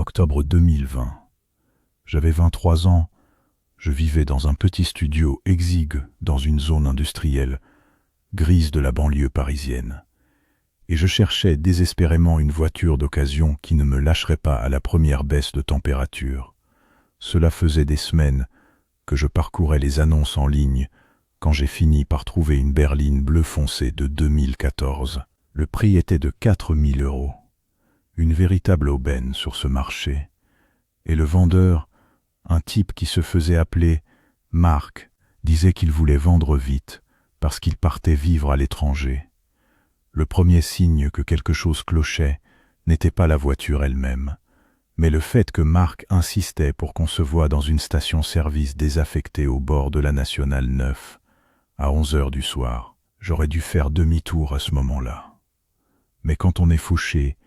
Octobre 2020. J'avais 23 ans, je vivais dans un petit studio exigue dans une zone industrielle, grise de la banlieue parisienne. Et je cherchais désespérément une voiture d'occasion qui ne me lâcherait pas à la première baisse de température. Cela faisait des semaines que je parcourais les annonces en ligne quand j'ai fini par trouver une berline bleu foncé de 2014. Le prix était de 4 000 €. Une véritable aubaine sur ce marché. Et le vendeur, un type qui se faisait appeler Marc, disait qu'il voulait vendre vite parce qu'il partait vivre à l'étranger. Le premier signe que quelque chose clochait n'était pas la voiture elle-même, mais le fait que Marc insistait pour qu'on se voie dans une station-service désaffectée au bord de la Nationale 9, à 11 heures du soir. J'aurais dû faire demi-tour à ce moment-là. Mais quand on est fauché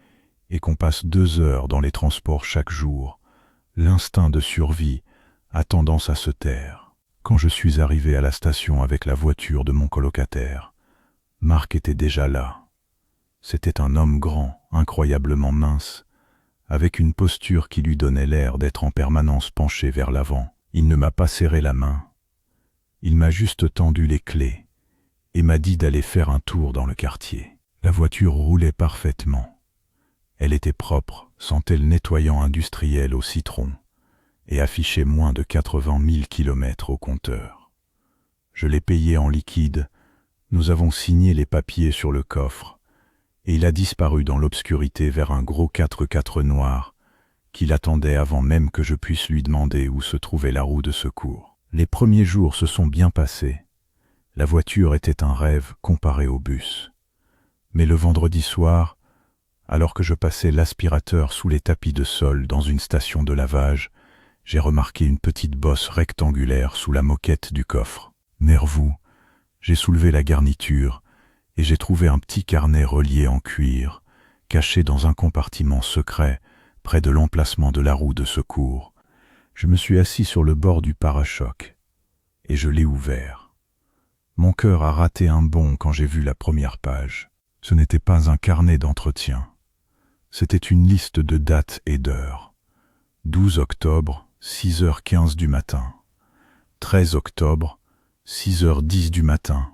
et qu'on passe 2 heures dans les transports chaque jour, l'instinct de survie a tendance à se taire. Quand je suis arrivé à la station avec la voiture de mon colocataire, Marc était déjà là. C'était un homme grand, incroyablement mince, avec une posture qui lui donnait l'air d'être en permanence penché vers l'avant. Il ne m'a pas serré la main. Il m'a juste tendu les clés et m'a dit d'aller faire un tour dans le quartier. La voiture roulait parfaitement. Elle était propre, sentait le nettoyant industriel au citron et affichait moins de 80 000 km au compteur. Je l'ai payé en liquide, nous avons signé les papiers sur le coffre et il a disparu dans l'obscurité vers un gros 4x4 noir qui l'attendait avant même que je puisse lui demander où se trouvait la roue de secours. Les premiers jours se sont bien passés. La voiture était un rêve comparé au bus. Mais le vendredi soir, alors que je passais l'aspirateur sous les tapis de sol dans une station de lavage, j'ai remarqué une petite bosse rectangulaire sous la moquette du coffre. Nerveux, j'ai soulevé la garniture et j'ai trouvé un petit carnet relié en cuir, caché dans un compartiment secret près de l'emplacement de la roue de secours. Je me suis assis sur le bord du para-choc et je l'ai ouvert. Mon cœur a raté un bond quand j'ai vu la première page. Ce n'était pas un carnet d'entretien. C'était une liste de dates et d'heures. 12 octobre, 6h15 du matin. 13 octobre, 6h10 du matin.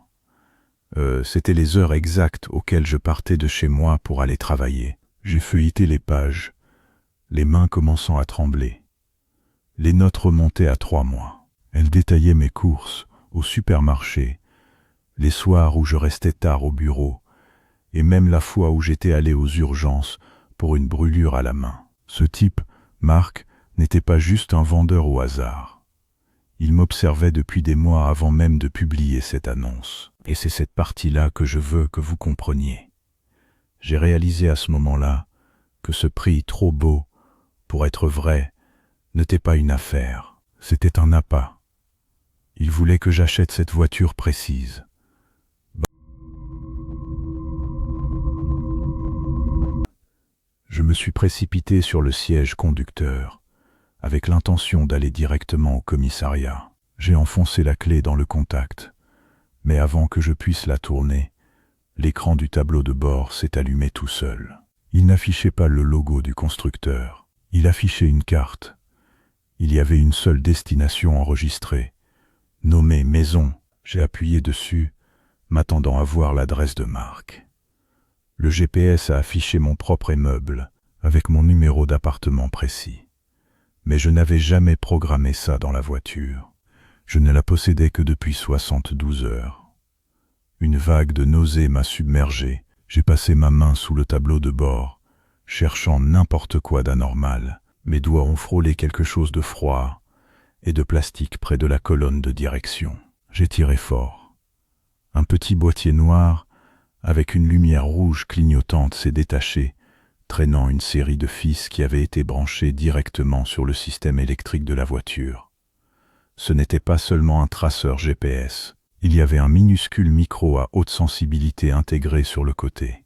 C'était les heures exactes auxquelles je partais de chez moi pour aller travailler. J'ai feuilleté les pages, les mains commençant à trembler. Les notes remontaient à 3 mois. Elles détaillaient mes courses au supermarché, les soirs où je restais tard au bureau, et même la fois où j'étais allé aux urgences pour une brûlure à la main. Ce type, Marc, n'était pas juste un vendeur au hasard. Il m'observait depuis des mois avant même de publier cette annonce. Et c'est cette partie-là que je veux que vous compreniez. J'ai réalisé à ce moment-là que ce prix trop beau pour être vrai n'était pas une affaire, c'était un appât. Il voulait que j'achète cette voiture précise. Je me suis précipité sur le siège conducteur, avec l'intention d'aller directement au commissariat. J'ai enfoncé la clé dans le contact, mais avant que je puisse la tourner, l'écran du tableau de bord s'est allumé tout seul. Il n'affichait pas le logo du constructeur, il affichait une carte. Il y avait une seule destination enregistrée, nommée Maison. J'ai appuyé dessus, m'attendant à voir l'adresse de Marc. Le GPS a affiché mon propre immeuble, avec mon numéro d'appartement précis. Mais je n'avais jamais programmé ça dans la voiture. Je ne la possédais que depuis 72 heures. Une vague de nausée m'a submergé. J'ai passé ma main sous le tableau de bord, cherchant n'importe quoi d'anormal. Mes doigts ont frôlé quelque chose de froid et de plastique près de la colonne de direction. J'ai tiré fort. Un petit boîtier noir avec une lumière rouge clignotante s'est détaché, traînant une série de fils qui avaient été branchés directement sur le système électrique de la voiture. Ce n'était pas seulement un traceur GPS, il y avait un minuscule micro à haute sensibilité intégré sur le côté.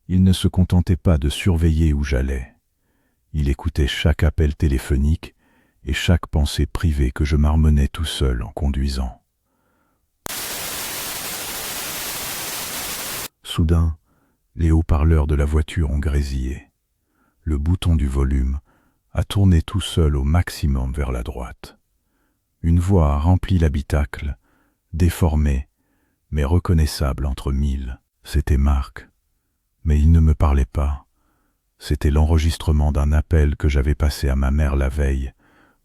Il ne se contentait pas de surveiller où j'allais. Il écoutait chaque appel téléphonique et chaque pensée privée que je marmonnais tout seul en conduisant. Soudain, les haut-parleurs de la voiture ont grésillé. Le bouton du volume a tourné tout seul au maximum vers la droite. Une voix a rempli l'habitacle, déformée, mais reconnaissable entre mille. C'était Marc. Mais il ne me parlait pas. C'était l'enregistrement d'un appel que j'avais passé à ma mère la veille,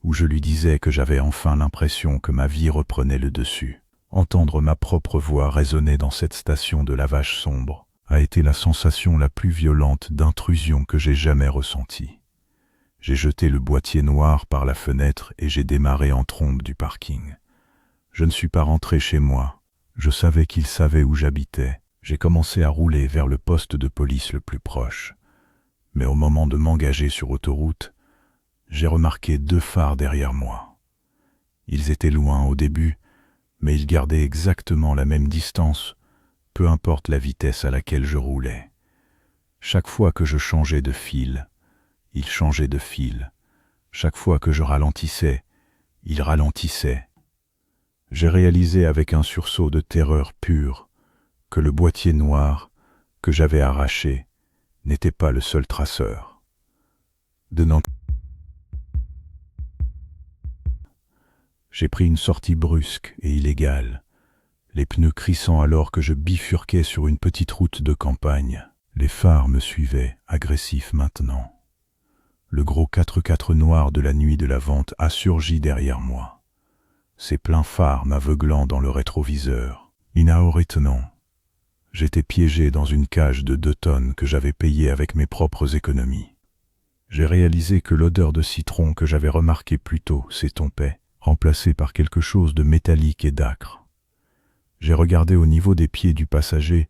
où je lui disais que j'avais enfin l'impression que ma vie reprenait le dessus. Entendre ma propre voix résonner dans cette station de lavage sombre a été la sensation la plus violente d'intrusion que j'ai jamais ressentie. J'ai jeté le boîtier noir par la fenêtre et j'ai démarré en trombe du parking. Je ne suis pas rentré chez moi. Je savais qu'il savait où j'habitais. J'ai commencé à rouler vers le poste de police le plus proche. Mais au moment de m'engager sur autoroute, j'ai remarqué 2 phares derrière moi. Ils étaient loin au début, mais ils gardaient exactement la même distance, peu importe la vitesse à laquelle je roulais. Chaque fois que je changeais de fil, ils changeaient de fil. Chaque fois que je ralentissais, ils ralentissaient. J'ai réalisé avec un sursaut de terreur pure que le boîtier noir que j'avais arraché n'était pas le seul traceur. De Nantes, j'ai pris une sortie brusque et illégale, les pneus crissant alors que je bifurquais sur une petite route de campagne. Les phares me suivaient, agressifs maintenant. Le gros 4x4 noir de la nuit de la vente a surgi derrière moi. Ses pleins phares m'aveuglant dans le rétroviseur. Inaurétenant. J'étais piégé dans une cage de 2 tonnes que j'avais payée avec mes propres économies. J'ai réalisé que l'odeur de citron que j'avais remarquée plus tôt s'estompait, remplacée par quelque chose de métallique et d'âcre. J'ai regardé au niveau des pieds du passager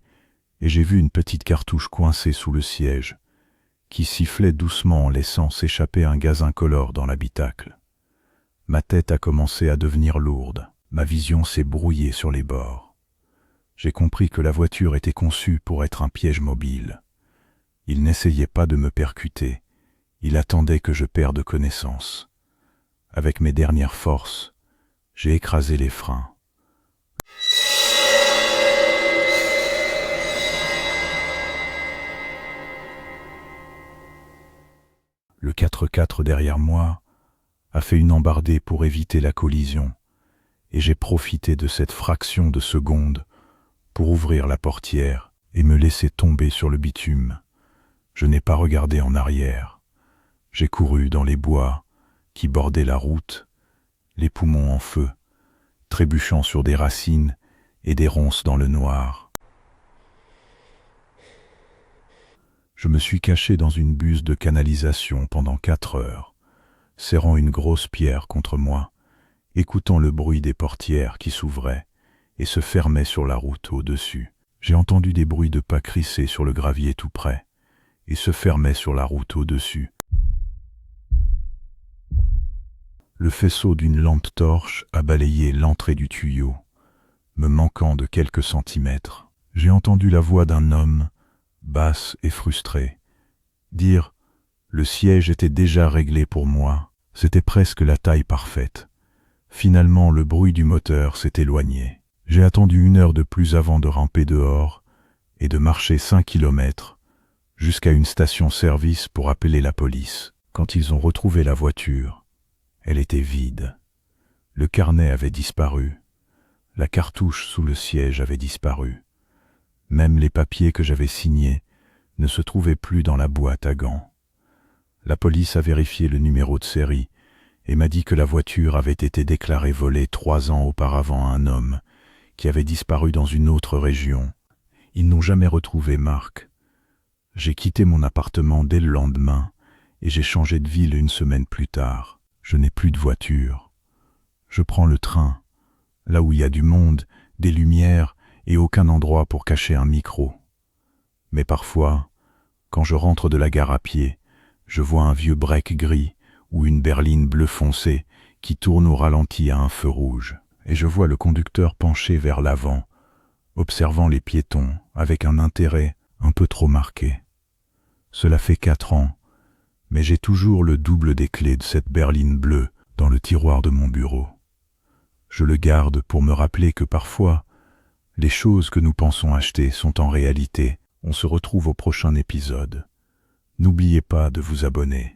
et j'ai vu une petite cartouche coincée sous le siège, qui sifflait doucement en laissant s'échapper un gaz incolore dans l'habitacle. Ma tête a commencé à devenir lourde, ma vision s'est brouillée sur les bords. J'ai compris que la voiture était conçue pour être un piège mobile. Il n'essayait pas de me percuter, il attendait que je perde connaissance. Avec mes dernières forces, j'ai écrasé les freins. Le 4x4 derrière moi a fait une embardée pour éviter la collision, et j'ai profité de cette fraction de seconde pour ouvrir la portière et me laisser tomber sur le bitume. Je n'ai pas regardé en arrière. J'ai couru dans les bois qui bordaient la route, les poumons en feu, trébuchant sur des racines et des ronces dans le noir. Je me suis caché dans une buse de canalisation pendant 4 heures, serrant une grosse pierre contre moi, écoutant le bruit des portières qui s'ouvraient et se fermaient sur la route au-dessus. J'ai entendu des bruits de pas crissés sur le gravier tout près, et se fermaient sur la route au-dessus. Le faisceau d'une lampe torche a balayé l'entrée du tuyau, me manquant de quelques centimètres. J'ai entendu la voix d'un homme, basse et frustrée, dire « Le siège était déjà réglé pour moi, c'était presque la taille parfaite. » Finalement, le bruit du moteur s'est éloigné. J'ai attendu 1 heure de plus avant de ramper dehors et de marcher 5 kilomètres jusqu'à une station-service pour appeler la police. Quand ils ont retrouvé la voiture, elle était vide. Le carnet avait disparu. La cartouche sous le siège avait disparu. Même les papiers que j'avais signés ne se trouvaient plus dans la boîte à gants. La police a vérifié le numéro de série et m'a dit que la voiture avait été déclarée volée 3 ans auparavant à un homme qui avait disparu dans une autre région. Ils n'ont jamais retrouvé Marc. J'ai quitté mon appartement dès le lendemain et j'ai changé de ville 1 semaine plus tard. Je n'ai plus de voiture. Je prends le train, là où il y a du monde, des lumières et aucun endroit pour cacher un micro. Mais parfois, quand je rentre de la gare à pied, je vois un vieux break gris ou une berline bleu foncé qui tourne au ralenti à un feu rouge. Et je vois le conducteur penché vers l'avant, observant les piétons avec un intérêt un peu trop marqué. Cela fait 4 ans, mais j'ai toujours le double des clés de cette berline bleue dans le tiroir de mon bureau. Je le garde pour me rappeler que parfois, les choses que nous pensons acheter sont en réalité. On se retrouve au prochain épisode. N'oubliez pas de vous abonner.